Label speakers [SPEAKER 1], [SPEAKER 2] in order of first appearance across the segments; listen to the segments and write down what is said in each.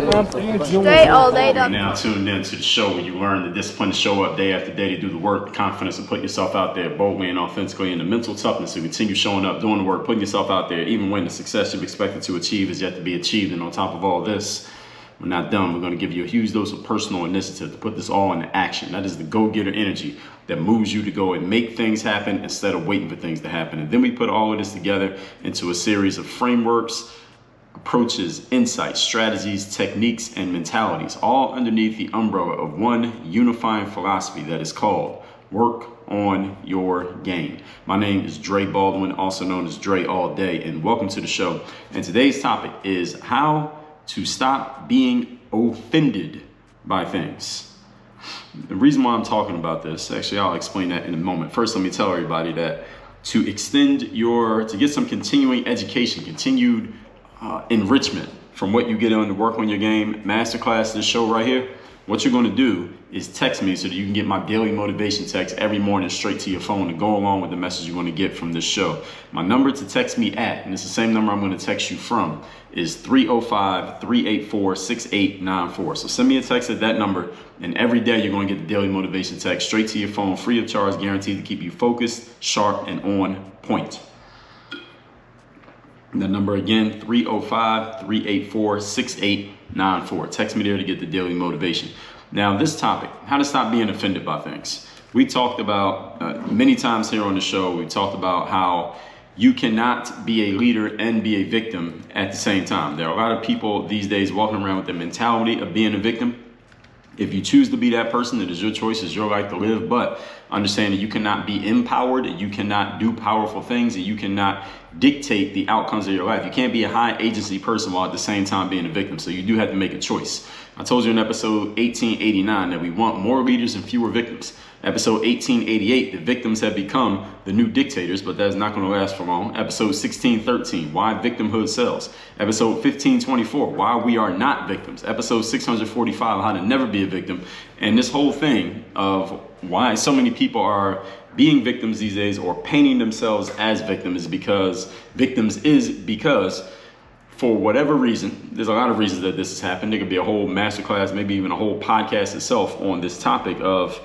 [SPEAKER 1] Straight all day.
[SPEAKER 2] You're now tuned in to the show where you learn the discipline to show up day after day to do the work, the confidence to put yourself out there boldly and authentically, and the mental toughness to continue showing up, doing the work, putting yourself out there, even when the success you've expected to achieve is yet to be achieved. And on top of all this, we're not done. We're going to give you a huge dose of personal initiative to put this all into action. That is the go-getter energy that moves you to go and make things happen instead of waiting for things to happen. And then we put all of this together into a series of frameworks, approaches, insights, strategies, techniques, and mentalities, all underneath the umbrella of one unifying philosophy that is called work on your game. My name is Dre Baldwin, also known as Dre All Day, and welcome to the show. And today's topic is how to stop being offended by things. The reason why I'm talking about this, actually, I'll explain that in a moment. First, let me tell everybody that to get some continuing education, continued enrichment from what you get on to work on your game masterclass, this show right here, what you're going to do is text me so that you can get my daily motivation text every morning straight to your phone to go along with the message you're going to get from this show. My number to text me at, and it's the same number I'm going to text you from, is 305-384-6894. So send me a text at that number, and every day you're going to get the daily motivation text straight to your phone, free of charge, guaranteed to keep you focused, sharp, and on point. That number again, 305-384-6894. Text me there to get the daily motivation. Now, this topic, how to stop being offended by things. We talked about many times here on the show, we talked about how you cannot be a leader and be a victim at the same time. There are a lot of people these days walking around with the mentality of being a victim. If you choose to be that person, it is your choice, it's your life to live, but understand that you cannot be empowered, you cannot do powerful things, and you cannot dictate the outcomes of your life. You can't be a high agency person while at the same time being a victim. So you do have to make a choice. I told you in episode 1889 that we want more leaders and fewer victims. Episode 1888, the victims have become the new dictators, but that's not going to last for long. Episode 1613, why victimhood sells. Episode 1524, why we are not victims. Episode 645, how to never be a victim. And this whole thing of why so many people are being victims these days or painting themselves as victims is because for whatever reason, there's a lot of reasons that this has happened. There could be a whole masterclass, maybe even a whole podcast itself on this topic of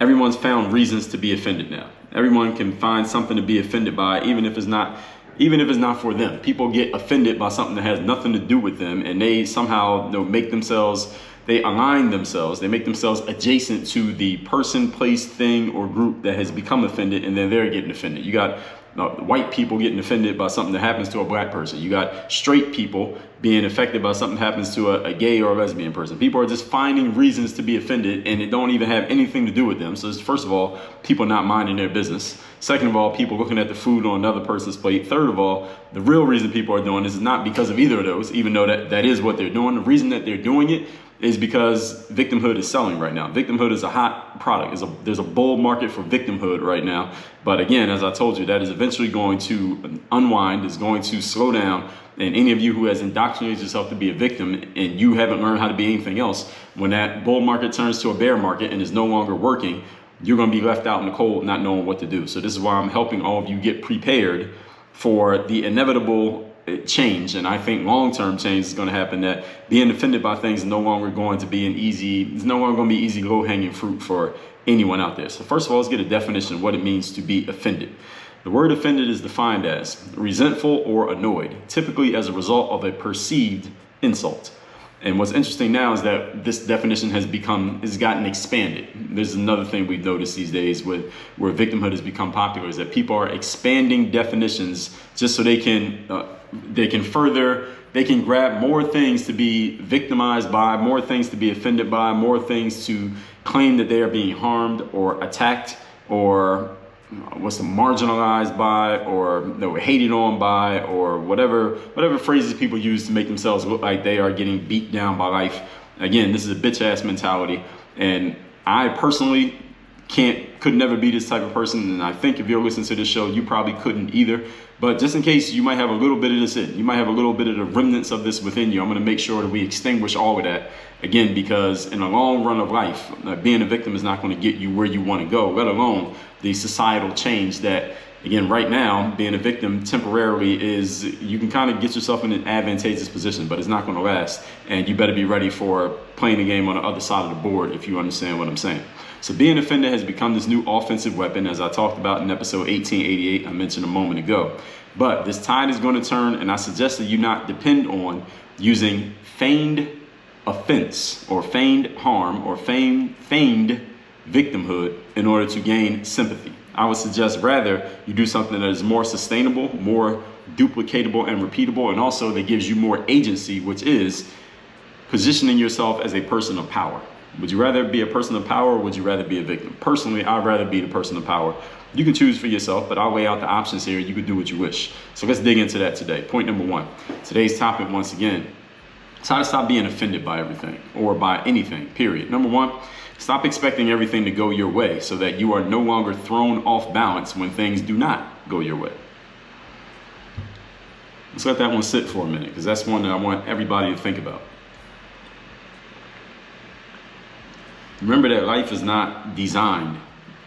[SPEAKER 2] everyone's found reasons to be offended now. Everyone can find something to be offended by, even if it's not for them. People get offended by something that has nothing to do with them, and they somehow they align themselves, they make themselves adjacent to the person, place, thing, or group that has become offended, and then they're getting offended. You got white people getting offended by something that happens to a black person. You got straight people being affected by something that happens to a gay or a lesbian person. People are just finding reasons to be offended, and it don't even have anything to do with them. So it's, first of all, people not minding their business. Second of all, people looking at the food on another person's plate. Third of all, the real reason people are doing this is not because of either of those, even though that is what they're doing. The reason that they're doing it is because victimhood is selling right now. Victimhood is a hot product. There's a bull market for victimhood right now. But again, as I told you, that is eventually going to unwind, is going to slow down. And any of you who has indoctrinated yourself to be a victim and you haven't learned how to be anything else, when that bull market turns to a bear market and is no longer working, you're going to be left out in the cold not knowing what to do. So this is why I'm helping all of you get prepared for the inevitable change, and I think long-term change is going to happen, that being offended by things is no longer going to be it's no longer going to be easy low-hanging fruit for anyone out there. So first of all, let's get a definition of what it means to be offended. The word offended is defined as resentful or annoyed, typically as a result of a perceived insult. And what's interesting now is that this definition has gotten expanded. There's another thing we've noticed these days where victimhood has become popular, is that people are expanding definitions just so they can grab more things to be victimized by, more things to be offended by, more things to claim that they are being harmed or attacked or marginalized by, or they were hated on by, or whatever phrases people use to make themselves look like they are getting beat down by life. Again, this is a bitch ass mentality, and I personally could never be this type of person, and I think if you're listening to this show, you probably couldn't either. But just in case you might have a little bit of this you might have a little bit of the remnants of this within you, I'm going to make sure that we extinguish all of that, again, because in the long run of life, being a victim is not going to get you where you want to go, let alone the societal change that Again, right now, being a victim temporarily is, you can kind of get yourself in an advantageous position, but it's not going to last. And you better be ready for playing the game on the other side of the board, if you understand what I'm saying. So being a defender has become this new offensive weapon, as I talked about in episode 1888, I mentioned a moment ago. But this tide is going to turn, and I suggest that you not depend on using feigned offense or feigned harm or feigned victimhood in order to gain sympathy. I would suggest rather you do something that is more sustainable, more duplicatable and repeatable, and also that gives you more agency, which is positioning yourself as a person of power. Would you rather be a person of power, or would you rather be a victim? Personally, I'd rather be the person of power. You can choose for yourself, but I'll lay out the options here. You can do what you wish. So let's dig into that today. Point number one. Today's topic, once again, is how to stop being offended by everything or by anything, period. Number one, stop expecting everything to go your way so that you are no longer thrown off balance when things do not go your way. Let's let that one sit for a minute, because that's one that I want everybody to think about. Remember that life is not designed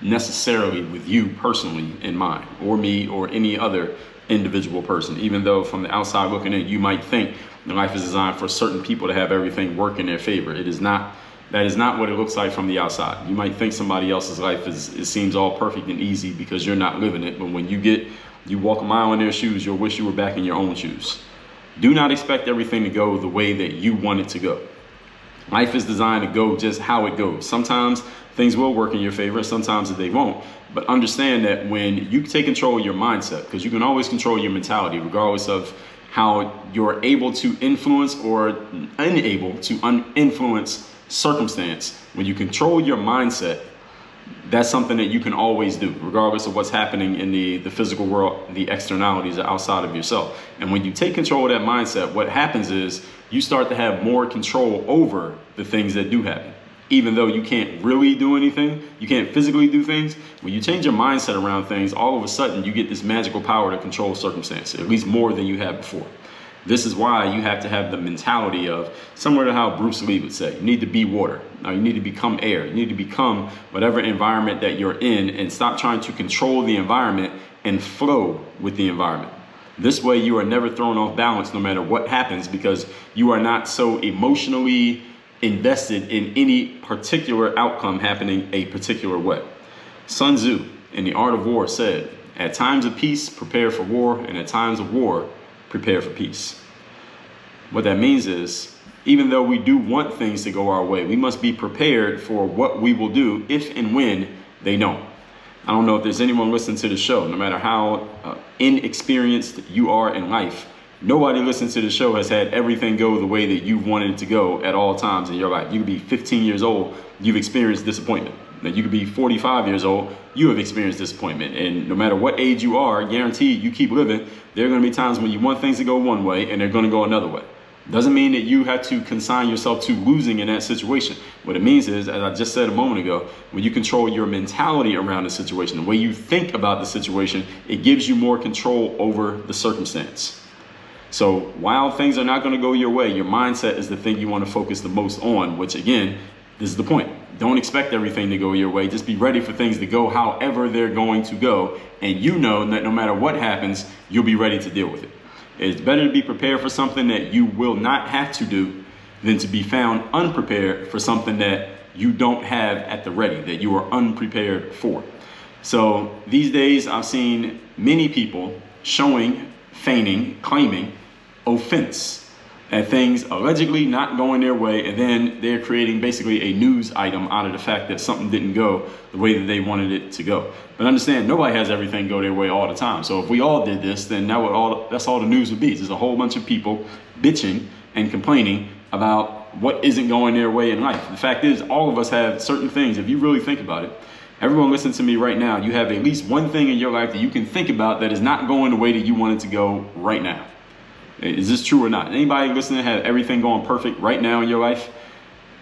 [SPEAKER 2] necessarily with you personally in mind, or me, or any other individual person, even though from the outside looking in, you might think that life is designed for certain people to have everything work in their favor. It is not. That is not what it looks like from the outside. You might think somebody else's life it seems all perfect and easy because you're not living it, but when you walk a mile in their shoes, you'll wish you were back in your own shoes. Do not expect everything to go the way that you want it to go. Life is designed to go just how it goes. Sometimes things will work in your favor, sometimes they won't. But understand that when you take control of your mindset, because you can always control your mentality, regardless of how you're able to influence or unable to influence circumstance. When you control your mindset, that's something that you can always do, regardless of what's happening in the physical world, the externalities outside of yourself. And when you take control of that mindset, what happens is you start to have more control over the things that do happen. Even though you can't really do anything, you can't physically do things, when you change your mindset around things, all of a sudden you get this magical power to control circumstances, at least more than you had before. This is why you have to have the mentality of, similar to how Bruce Lee would say, you need to be water. Now you need to become air. You need to become whatever environment that you're in and stop trying to control the environment and flow with the environment. This way you are never thrown off balance no matter what happens, because you are not so emotionally invested in any particular outcome happening a particular way. Sun Tzu in The Art of War said, at times of peace, prepare for war, and at times of war, prepare for peace. What that means is, even though we do want things to go our way, we must be prepared for what we will do if and when they don't. I don't know if there's anyone listening to the show, no matter how inexperienced you are in life, nobody listening to the show has had everything go the way that you wanted it to go at all times in your life. You could be 15 years old, you've experienced disappointment. Now, you could be 45 years old, you have experienced disappointment. And no matter what age you are, guaranteed you keep living, there are going to be times when you want things to go one way and they're going to go another way. Doesn't mean that you have to consign yourself to losing in that situation. What it means is, as I just said a moment ago, when you control your mentality around the situation, the way you think about the situation, it gives you more control over the circumstance. So while things are not going to go your way, your mindset is the thing you want to focus the most on, which again, this is the point. Don't expect everything to go your way. Just be ready for things to go however they're going to go. And you know that no matter what happens, you'll be ready to deal with it. It's better to be prepared for something that you will not have to do than to be found unprepared for something that you don't have at the ready, that you are unprepared for. So these days I've seen many people showing, feigning, claiming offense at things allegedly not going their way, and then they're creating basically a news item out of the fact that something didn't go the way that they wanted it to go. But understand, nobody has everything go their way all the time. So if we all did this, then that's all the news would be. It's just a whole bunch of people bitching and complaining about what isn't going their way in life. The fact is, all of us have certain things. If you really think about it, everyone listening to me right now, you have at least one thing in your life that you can think about that is not going the way that you want it to go right now. Is this true or not? Anybody listening have everything going perfect right now in your life?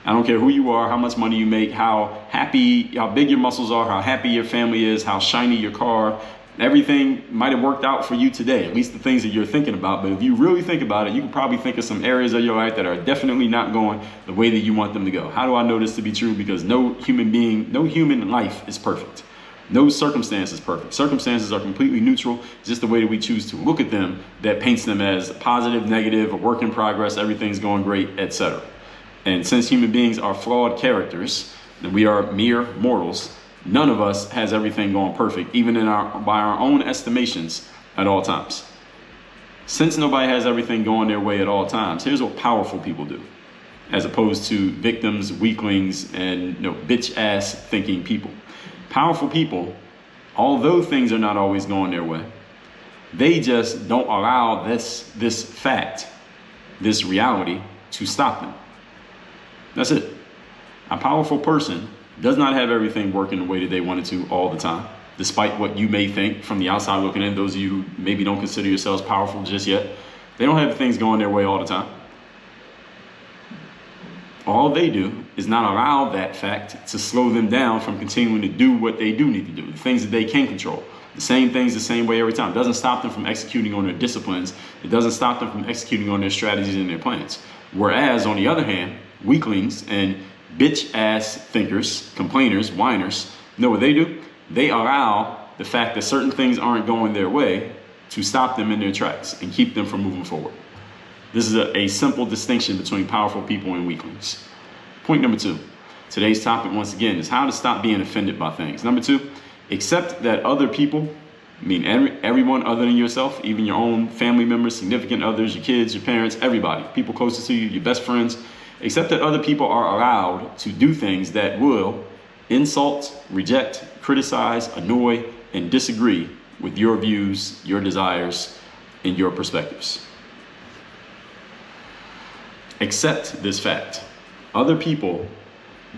[SPEAKER 2] I don't care who you are, how much money you make, how big your muscles are, how happy your family is, how shiny your car. Everything might have worked out for you today, at least the things that you're thinking about. But if you really think about it, you can probably think of some areas of your life that are definitely not going the way that you want them to go. How do I know this to be true? Because no human life is perfect. No circumstance is perfect. Circumstances are completely neutral. It's just the way that we choose to look at them that paints them as positive, negative, a work in progress, everything's going great, etc. And since human beings are flawed characters, and we are mere mortals, none of us has everything going perfect, even by our own estimations at all times. Since nobody has everything going their way at all times, here's what powerful people do, as opposed to victims, weaklings, and bitch-ass thinking people. Powerful people, although things are not always going their way, they just don't allow this fact, this reality, to stop them. That's it. A powerful person does not have everything working the way that they want it to all the time, despite what you may think from the outside looking in. Those of you who maybe don't consider yourselves powerful just yet, they don't have things going their way all the time. All they do is not allow that fact to slow them down from continuing to do what they do need to do, the things that they can control. The same things the same way every time. It doesn't stop them from executing on their disciplines. It doesn't stop them from executing on their strategies and their plans. Whereas, on the other hand, weaklings and bitch-ass thinkers, complainers, whiners, know what they do? They allow the fact that certain things aren't going their way to stop them in their tracks and keep them from moving forward. This is a simple distinction between powerful people and weaklings. Point number 2. Today's topic, once again, is how to stop being offended by things. Number 2, accept that other people, I mean everyone other than yourself, even your own family members, significant others, your kids, your parents, everybody, people closest to you, your best friends, accept that other people are allowed to do things that will insult, reject, criticize, annoy, and disagree with your views, your desires, and your perspectives. Accept this fact. Other people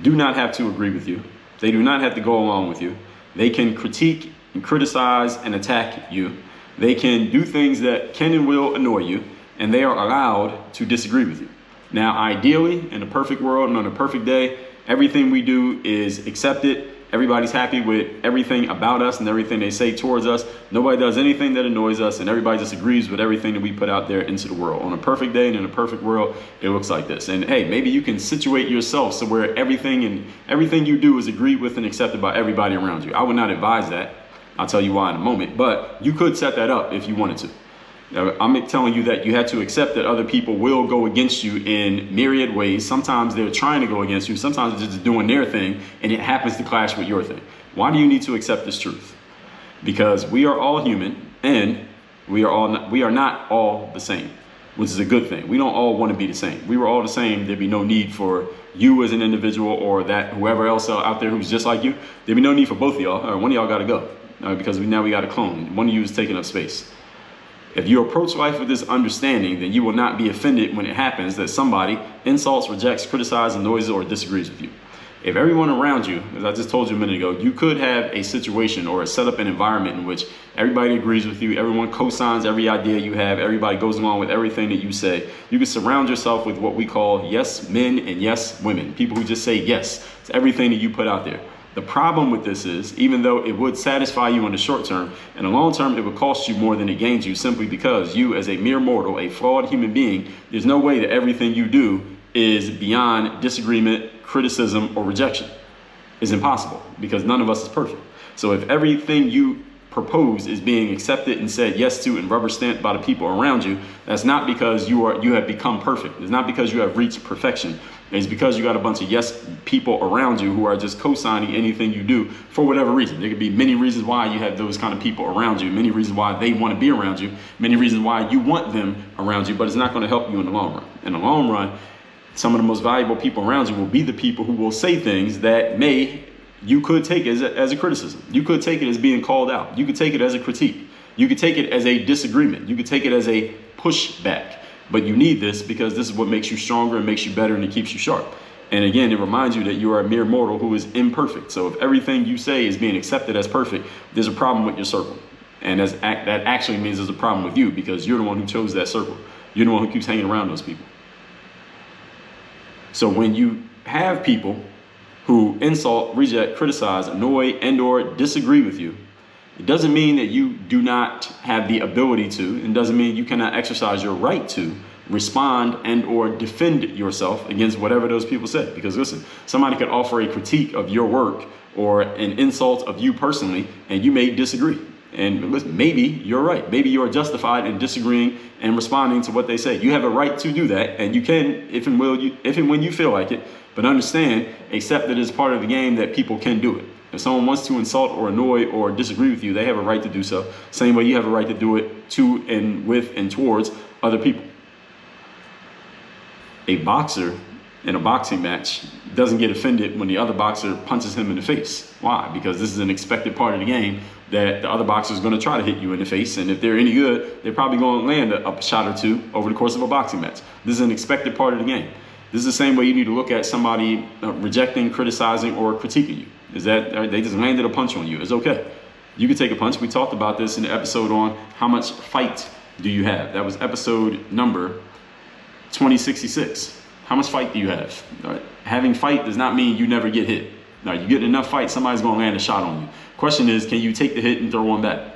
[SPEAKER 2] do not have to agree with you. They do not have to go along with you. They can critique and criticize and attack you. They can do things that can and will annoy you, and they are allowed to disagree with you. Now, ideally, in a perfect world and on a perfect day, everything we do is accepted. Everybody's happy with everything about us and everything they say towards us. Nobody does anything that annoys us, and everybody just agrees with everything that we put out there into the world. On a perfect day and in a perfect world, it looks like this. And hey, maybe you can situate yourself so where everything you do is agreed with and accepted by everybody around you. I would not advise that. I'll tell you why in a moment, but you could set that up if you wanted to. I'm telling you that you have to accept that other people will go against you in myriad ways. Sometimes they're trying to go against you. Sometimes they're just doing their thing, and it happens to clash with your thing. Why do you need to accept this truth? Because we are all human, and we are not all the same, which is a good thing. We don't all want to be the same. If we were all the same, there'd be no need for you as an individual or that whoever else out there who's just like you. There'd be no need for both of y'all, or one of y'all got to go, because now we got a clone. One of you is taking up space. If you approach life with this understanding, then you will not be offended when it happens that somebody insults, rejects, criticizes, annoys, or disagrees with you. If everyone around you, as I just told you a minute ago, you could have a situation or set up an environment in which everybody agrees with you, everyone co-signs every idea you have, everybody goes along with everything that you say. You can surround yourself with what we call yes men and yes women, people who just say yes to everything that you put out there. The problem with this is, even though it would satisfy you in the short term, in the long term, it would cost you more than it gains you, simply because you, as a mere mortal, a flawed human being, there's no way that everything you do is beyond disagreement, criticism, or rejection. It's impossible, because none of us is perfect. So if everything you propose is being accepted and said yes to and rubber stamped by the people around you, that's not because you have become perfect. It's not because you have reached perfection. It's because you got a bunch of yes people around you who are just co-signing anything you do for whatever reason. There could be many reasons why you have those kind of people around you, many reasons why they want to be around you, many reasons why you want them around you, but it's not going to help you in the long run. In the long run, some of the most valuable people around you will be the people who will say things that you could take as a criticism. You could take it as being called out. You could take it as a critique. You could take it as a disagreement. You could take it as a pushback. But you need this because this is what makes you stronger and makes you better and it keeps you sharp. And again, it reminds you that you are a mere mortal who is imperfect. So if everything you say is being accepted as perfect, there's a problem with your circle. And that actually means there's a problem with you, because you're the one who chose that circle. You're the one who keeps hanging around those people. So when you have people who insult, reject, criticize, annoy, and/or disagree with you, it doesn't mean that you do not have the ability to, and doesn't mean you cannot exercise your right to respond and/or defend yourself against whatever those people say. Because listen, somebody could offer a critique of your work or an insult of you personally, and you may disagree. And listen, maybe you're right. Maybe you are justified in disagreeing and responding to what they say. You have a right to do that, and you can if and when you feel like it. But understand, accept that it's part of the game that people can do it. If someone wants to insult or annoy or disagree with you, they have a right to do so. Same way you have a right to do it to and with and towards other people. A boxer in a boxing match doesn't get offended when the other boxer punches him in the face. Why? Because this is an expected part of the game that the other boxer is going to try to hit you in the face. And if they're any good, they're probably going to land a shot or two over the course of a boxing match. This is an expected part of the game. This is the same way you need to look at somebody rejecting, criticizing, or critiquing you. Is that they just landed a punch on you? It's okay. You can take a punch. We talked about this in the episode on how much fight do you have. That was episode number 2066. How much fight do you have? Having fight does not mean you never get hit. You get enough fight, somebody's going to land a shot on you. Question is, can you take the hit and throw one back?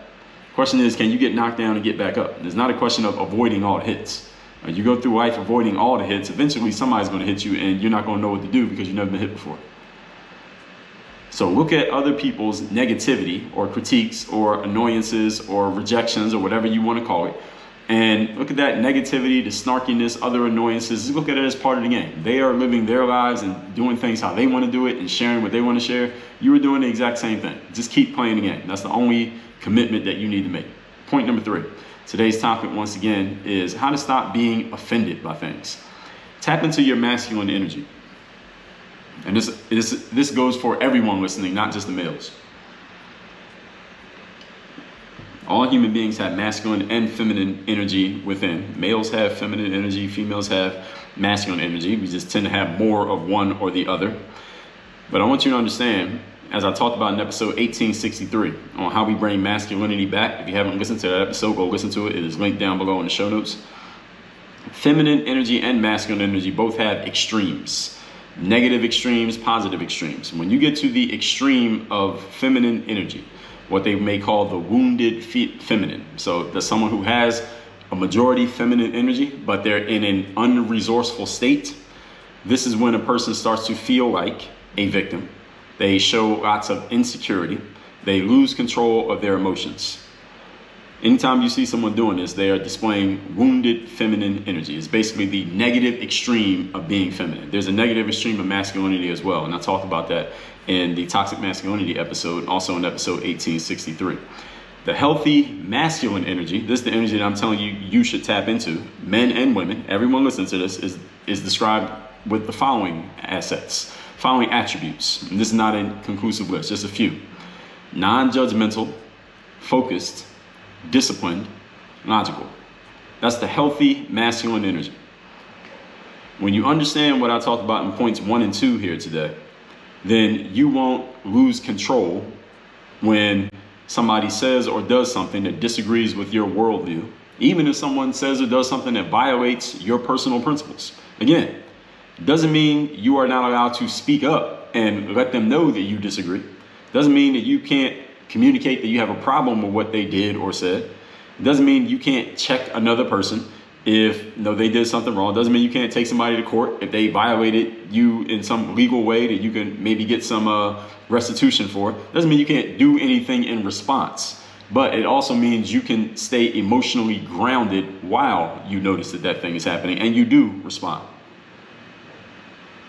[SPEAKER 2] Question is, can you get knocked down and get back up? It's not a question of avoiding all the hits. You go through life avoiding all the hits, eventually somebody's going to hit you and you're not going to know what to do because you've never been hit before. So look at other people's negativity or critiques or annoyances or rejections or whatever you want to call it. And look at that negativity, the snarkiness, other annoyances. Look at it as part of the game. They are living their lives and doing things how they want to do it and sharing what they want to share. You are doing the exact same thing. Just keep playing the game. That's the only commitment that you need to make. Point number 3. Today's topic, once again, is how to stop being offended by things. Tap into your masculine energy. And this goes for everyone listening, not just the males. All human beings have masculine and feminine energy within. Males have feminine energy, females have masculine energy. We just tend to have more of one or the other. But I want you to understand, as I talked about in episode 1863, on how we bring masculinity back. If you haven't listened to that episode, go listen to it. It is linked down below in the show notes. Feminine energy and masculine energy both have extremes. Negative extremes, positive extremes. When you get to the extreme of feminine energy, what they may call the wounded feminine. So there's someone who has a majority feminine energy, but they're in an unresourceful state. This is when a person starts to feel like a victim. They show lots of insecurity. They lose control of their emotions. Anytime you see someone doing this, they are displaying wounded feminine energy. It's basically the negative extreme of being feminine. There's a negative extreme of masculinity as well, and I talked about that in the toxic masculinity episode, also in episode 1863. The healthy masculine energy, this is the energy that I'm telling you you should tap into, men and women, everyone listening to this, is described with the following following attributes. And this is not a conclusive list, just a few. Non-judgmental, focused, disciplined, logical. That's the healthy masculine energy. When you understand what I talked about in points 1 and 2 here today, then you won't lose control when somebody says or does something that disagrees with your worldview, even if someone says or does something that violates your personal principles. Again, doesn't mean you are not allowed to speak up and let them know that you disagree. Doesn't mean that you can't communicate that you have a problem with what they did or said. It doesn't mean you can't check another person if they did something wrong. It doesn't mean you can't take somebody to court if they violated you in some legal way that you can maybe get some restitution for. It doesn't mean you can't do anything in response. But it also means you can stay emotionally grounded while you notice that thing is happening and you do respond.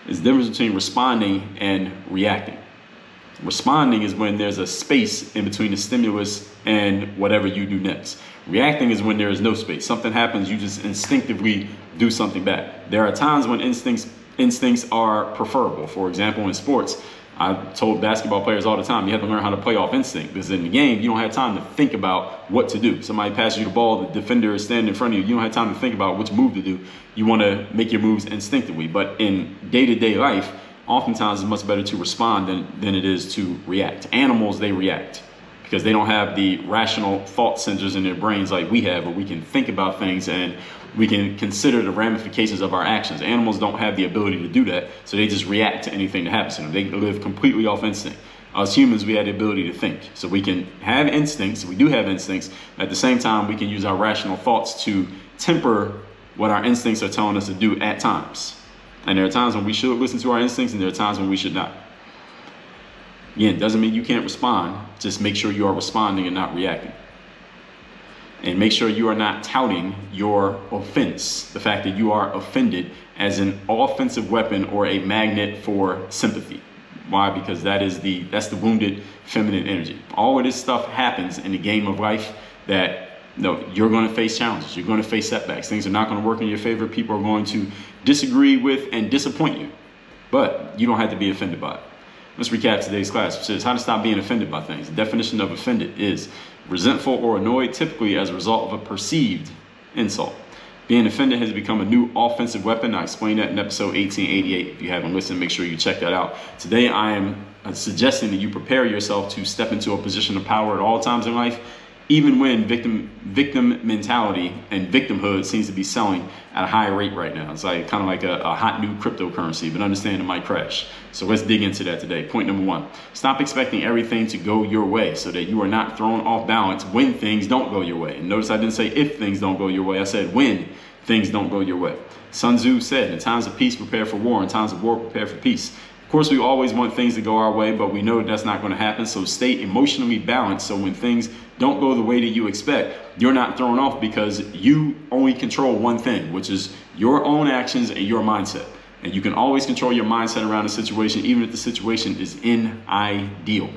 [SPEAKER 2] There's a difference between responding and reacting. Responding is when there's a space in between the stimulus and whatever you do next. Reacting is when there is no space. Something happens, you just instinctively do something back. There are times when instincts are preferable. For example, in sports, I told basketball players all the time, you have to learn how to play off instinct, because in the game, you don't have time to think about what to do. Somebody passes you the ball, the defender is standing in front of you. You don't have time to think about which move to do. You want to make your moves instinctively. But in day-to-day life, oftentimes it's much better to respond than it is to react. Animals, they react because they don't have the rational thought centers in their brains like we have, where we can think about things and we can consider the ramifications of our actions. Animals don't have the ability to do that, so they just react to anything that happens to them. They live completely off instinct. As humans, we have the ability to think. So we can have instincts, we do have instincts. At the same time, we can use our rational thoughts to temper what our instincts are telling us to do at times. And there are times when we should listen to our instincts, and there are times when we should not. Again, doesn't mean you can't respond. Just make sure you are responding and not reacting. And make sure you are not touting your offense, the fact that you are offended, as an offensive weapon or a magnet for sympathy. Why? Because that's the wounded feminine energy. All of this stuff happens in the game of life that you're going to face challenges. You're going to face setbacks. Things are not going to work in your favor. People are going to disagree with and disappoint you. But you don't have to be offended by it. Let's recap today's class. It says how to stop being offended by things. The definition of offended is resentful or annoyed, typically as a result of a perceived insult. Being offended has become a new offensive weapon. I explained that in episode 1888. If you haven't listened, make sure you check that out. Today, I am suggesting that you prepare yourself to step into a position of power at all times in life, even when victim mentality and victimhood seems to be selling at a high rate right now. It's like kind of like a hot new cryptocurrency, but understand it might crash. So let's dig into that today. Point number 1, stop expecting everything to go your way so that you are not thrown off balance when things don't go your way. And notice I didn't say if things don't go your way, I said when things don't go your way. Sun Tzu said, in times of peace, prepare for war. In times of war, prepare for peace. Of course, we always want things to go our way, but we know that that's not going to happen. So stay emotionally balanced. So when things don't go the way that you expect, you're not thrown off, because you only control one thing, which is your own actions and your mindset. And you can always control your mindset around a situation, even if the situation is ideal.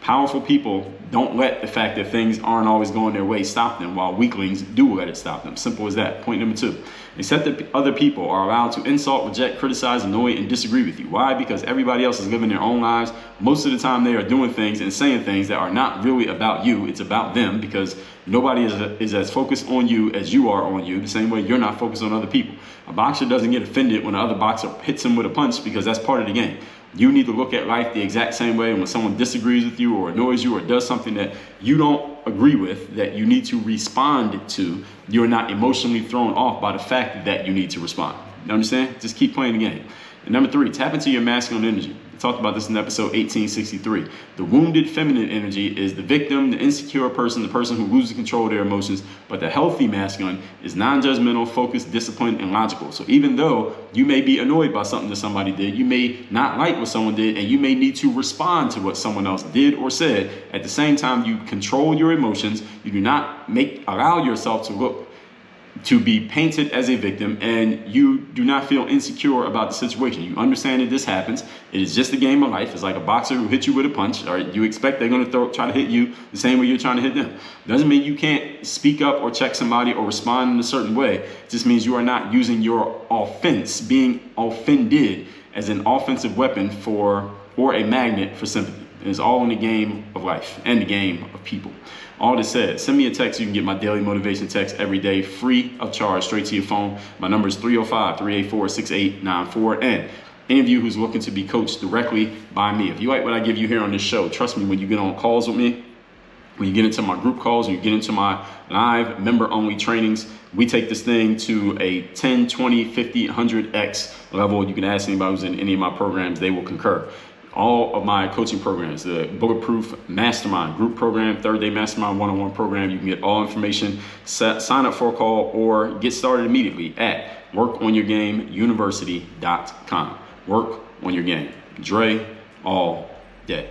[SPEAKER 2] Powerful people don't let the fact that things aren't always going their way stop them, while weaklings do let it stop them. Simple as that. Point number 2, accept that other people are allowed to insult, reject, criticize, annoy, and disagree with you. Why? Because everybody else is living their own lives. Most of the time they are doing things and saying things that are not really about you. It's about them, because nobody is as focused on you as you are on you, the same way you're not focused on other people. A boxer doesn't get offended when another boxer hits him with a punch, because that's part of the game. You need to look at life the exact same way. When someone disagrees with you or annoys you or does something that you don't agree with, that you need to respond to, you're not emotionally thrown off by the fact that you need to respond. You understand? Just keep playing the game. And number 3, tap into your masculine energy. I talked about this in episode 1863. The wounded feminine energy is the victim, the insecure person, the person who loses control of their emotions. But the healthy masculine is non-judgmental, focused, disciplined, and logical. So even though you may be annoyed by something that somebody did, you may not like what someone did, and you may need to respond to what someone else did or said, at the same time you control your emotions. You do not allow yourself to be painted as a victim, and you do not feel insecure about the situation. You understand that this happens. It is just a game of life. It's like a boxer who hits you with a punch. All right, you expect they're going to try to hit you the same way you're trying to hit them. Doesn't mean you can't speak up or check somebody or respond in a certain way. It just means you are not using your offense, being offended, as an offensive weapon or a magnet for sympathy. It's all in the game of life and the game of people. All this said, send me a text. You can get my daily motivation text every day, free of charge, straight to your phone. My number is 305-384-6894. And any of you who's looking to be coached directly by me, if you like what I give you here on this show, trust me, when you get on calls with me, when you get into my group calls and you get into my live member-only trainings, we take this thing to a 10, 20, 50, 100x level. You can ask anybody who's in any of my programs. They will concur. All of my coaching programs, the Bulletproof Mastermind group program, 3rd-day Mastermind one-on-one program, you can get all information, sign up for a call, or get started immediately at workonyourgameuniversity.com. Work on your game. Dre all day.